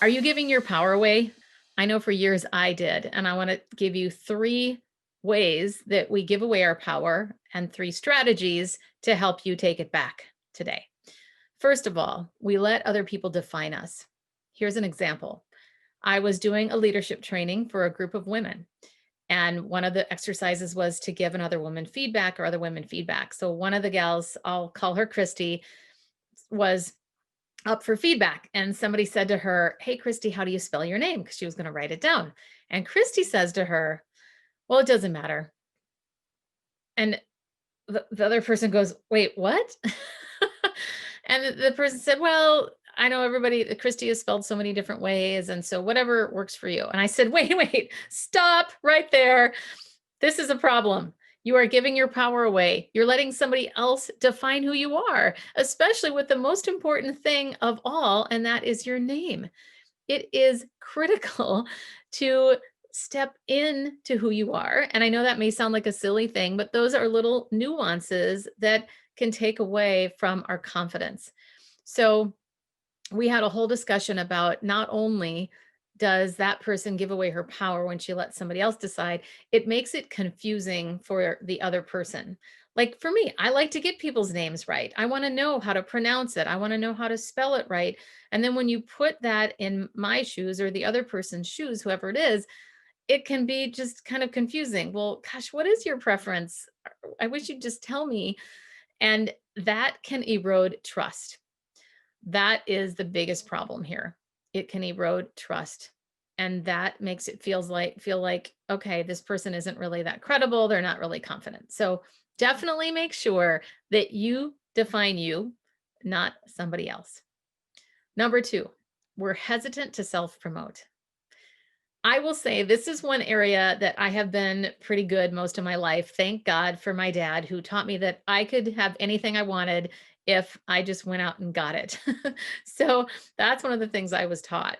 Are you giving your power away? I know for years I did, and I want to give you three ways that we give away our power and three strategies to help you take it back today. First of all, we let other people define us. Here's an example. I was doing a leadership training for a group of women, and one of the exercises was to give another woman feedback or other women feedback. So one of the gals, I'll call her Christy, was up for feedback. And somebody said to her, "Hey, Christy, how do you spell your name?" Because she was going to write it down. And Christy says to her, "Well, it doesn't matter." And the other person goes, "Wait, what?" And the person said, "Well, I know Christy is spelled so many different ways. And so whatever works for you." And I said, "Wait, stop right there. This is a problem. You are giving your power away. You're letting somebody else define who you are, especially with the most important thing of all, and that is your name. It is critical to step into who you are. And I know that may sound like a silly thing, but those are little nuances that can take away from our confidence. So, we had a whole discussion about not only does that person give away her power when she lets somebody else decide, it makes it confusing for the other person. Like for me, I like to get people's names right. I want to know how to pronounce it. I want to know how to spell it right. And then when you put that in my shoes or the other person's shoes, whoever it is, it can be just kind of confusing. Well, gosh, what is your preference? I wish you'd just tell me. And that can erode trust. That is the biggest problem here. It can erode trust. And that makes it feel like, okay, this person isn't really that credible. They're not really confident. So definitely make sure that you define you, not somebody else. Number two, we're hesitant to self-promote. I will say this is one area that I have been pretty good most of my life. Thank God for my dad, who taught me that I could have anything I wanted if I just went out and got it. So that's one of the things I was taught.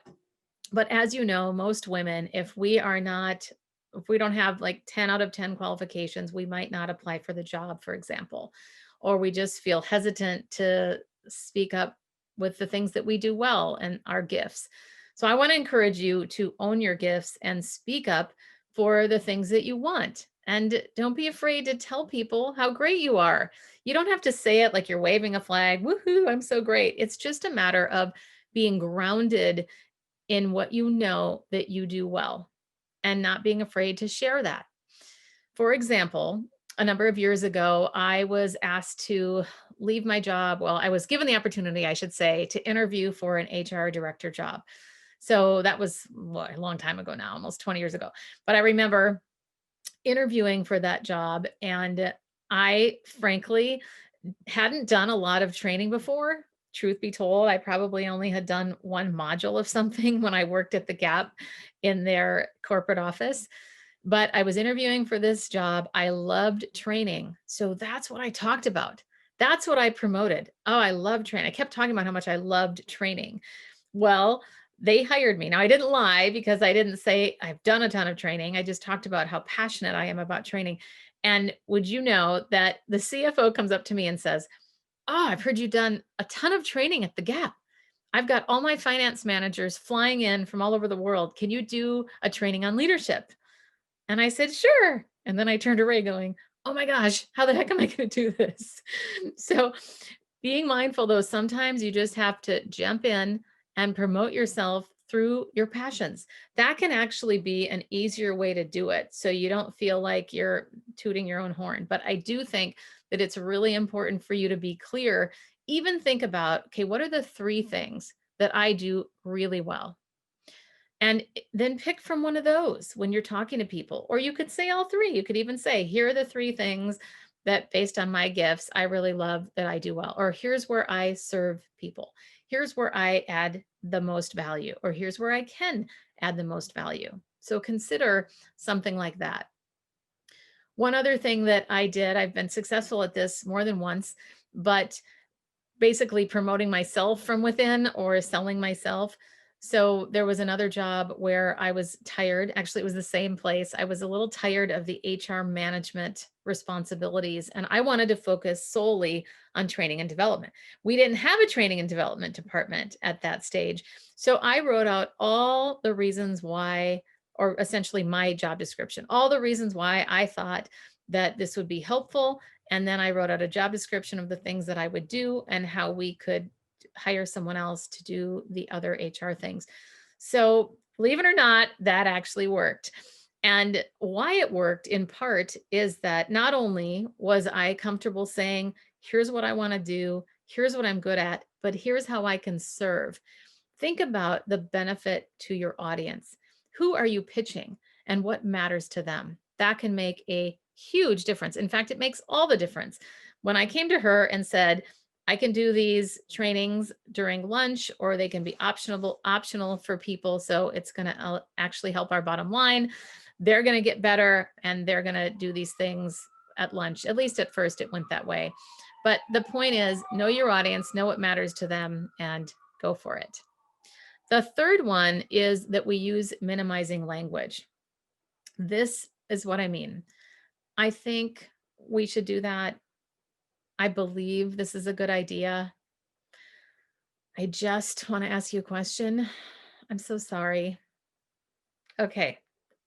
But as you know, most women, if we don't have like 10 out of 10 qualifications, we might not apply for the job, for example, or we just feel hesitant to speak up with the things that we do well and our gifts. So I want to encourage you to own your gifts and speak up for the things that you want. And don't be afraid to tell people how great you are. You don't have to say it like you're waving a flag, woohoo, I'm so great. It's just a matter of being grounded in what you know that you do well and not being afraid to share that. For example, a number of years ago, I was asked to leave my job. Well, I was given the opportunity, I should say, to interview for an HR director job. So that was a long time ago now, almost 20 years ago. But I remember interviewing for that job, and I frankly hadn't done a lot of training before. Truth be told, I probably only had done one module of something when I worked at the Gap in their corporate office. But I was interviewing for this job. I loved training. So that's what I talked about. That's what I promoted. Oh, I love training. I kept talking about how much I loved training. Well, they hired me. Now, I didn't lie because I didn't say I've done a ton of training. I just talked about how passionate I am about training. And would you know that the CFO comes up to me and says, "Oh, I've heard you've done a ton of training at the Gap. I've got all my finance managers flying in from all over the world. Can you do a training on leadership?" And I said, "Sure." And then I turned to Ray going, "Oh my gosh, how the heck am I going to do this?" So being mindful though, sometimes you just have to jump in and promote yourself through your passions. That can actually be an easier way to do it. So you don't feel like you're tooting your own horn. But I do think that it's really important for you to be clear. Even think about, okay, what are the three things that I do really well? And then pick from one of those when you're talking to people. Or you could say all three. You could even say, here are the three things that, based on my gifts, I really love that I do well. Or here's where I serve people. Here's where I add the most value. Or here's where I can add the most value. So consider something like that. One other thing that I did, I've been successful at this more than once, but basically promoting myself from within or selling myself. So there was another job where I was tired. Actually, it was the same place. I was a little tired of the HR management responsibilities, and I wanted to focus solely on training and development. We didn't have a training and development department at that stage. So I wrote out all the reasons why, or essentially my job description, all the reasons why I thought that this would be helpful. And then I wrote out a job description of the things that I would do and how we could hire someone else to do the other HR things. So, believe it or not, that actually worked. And why it worked in part is that not only was I comfortable saying, here's what I want to do, here's what I'm good at, but here's how I can serve. Think about the benefit to your audience. Who are you pitching and what matters to them? That can make a huge difference. In fact, it makes all the difference. When I came to her and said, I can do these trainings during lunch, or they can be optional for people. So it's going to actually help our bottom line. They're going to get better and they're going to do these things at lunch. At least at first it went that way. But the point is, know your audience, know what matters to them, and go for it. The third one is that we use minimizing language. This is what I mean. I think we should do that. I believe this is a good idea. I just want to ask you a question. I'm so sorry. Okay.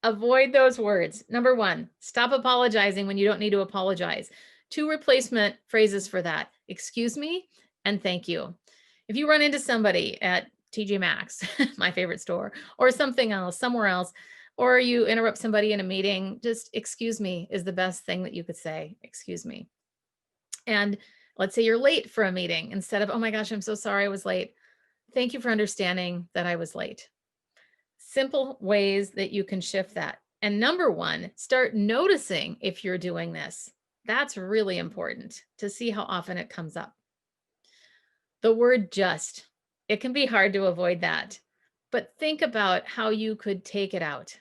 Avoid those words. Number one, stop apologizing when you don't need to apologize. Two replacement phrases for that: excuse me and thank you. If you run into somebody at TJ Maxx, my favorite store, or something else, somewhere else, or you interrupt somebody in a meeting, just excuse me is the best thing that you could say. Excuse me. And let's say you're late for a meeting. Instead of, oh my gosh, I'm so sorry I was late, thank you for understanding that I was late. Simple ways that you can shift that. And number one, start noticing if you're doing this. That's really important to see how often it comes up. The word just, it can be hard to avoid that, but think about how you could take it out.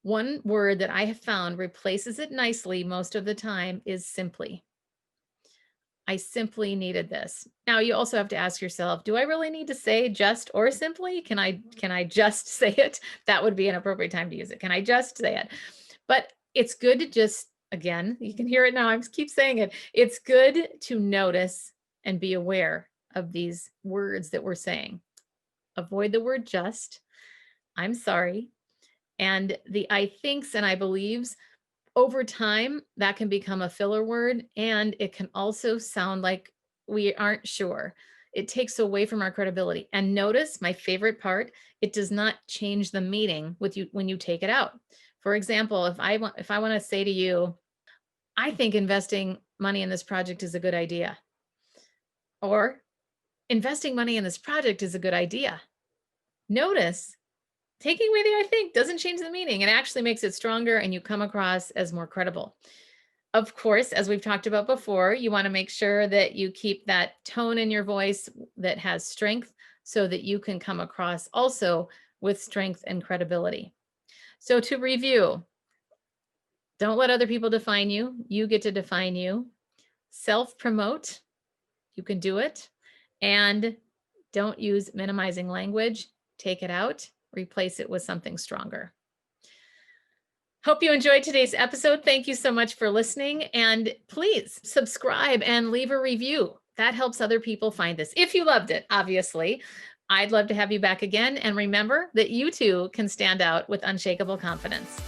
One word that I have found replaces it nicely most of the time is simply. I simply needed this. Now you also have to ask yourself, do I really need to say just or simply? Can I just say it? That would be an appropriate time to use it. Can I just say it? But it's good to just, again, you can hear it now. I keep saying it. It's good to notice and be aware of these words that we're saying. Avoid the word just. I'm sorry. And the I thinks and I believes, over time, that can become a filler word, and it can also sound like we aren't sure. It takes away from our credibility. And notice my favorite part, it does not change the meaning with you when you take it out. For example, if I want to say to you, I think investing money in this project is a good idea, or investing money in this project is a good idea. Notice taking away the I think doesn't change the meaning. It actually makes it stronger and you come across as more credible. Of course, as we've talked about before, you want to make sure that you keep that tone in your voice that has strength so that you can come across also with strength and credibility. So to review, don't let other people define you. You get to define you. Self-promote, you can do it. And don't use minimizing language. Take it out, replace it with something stronger. Hope you enjoyed today's episode. Thank you so much for listening. And please subscribe and leave a review. That helps other people find this. If you loved it, obviously, I'd love to have you back again. And remember that you too can stand out with unshakable confidence.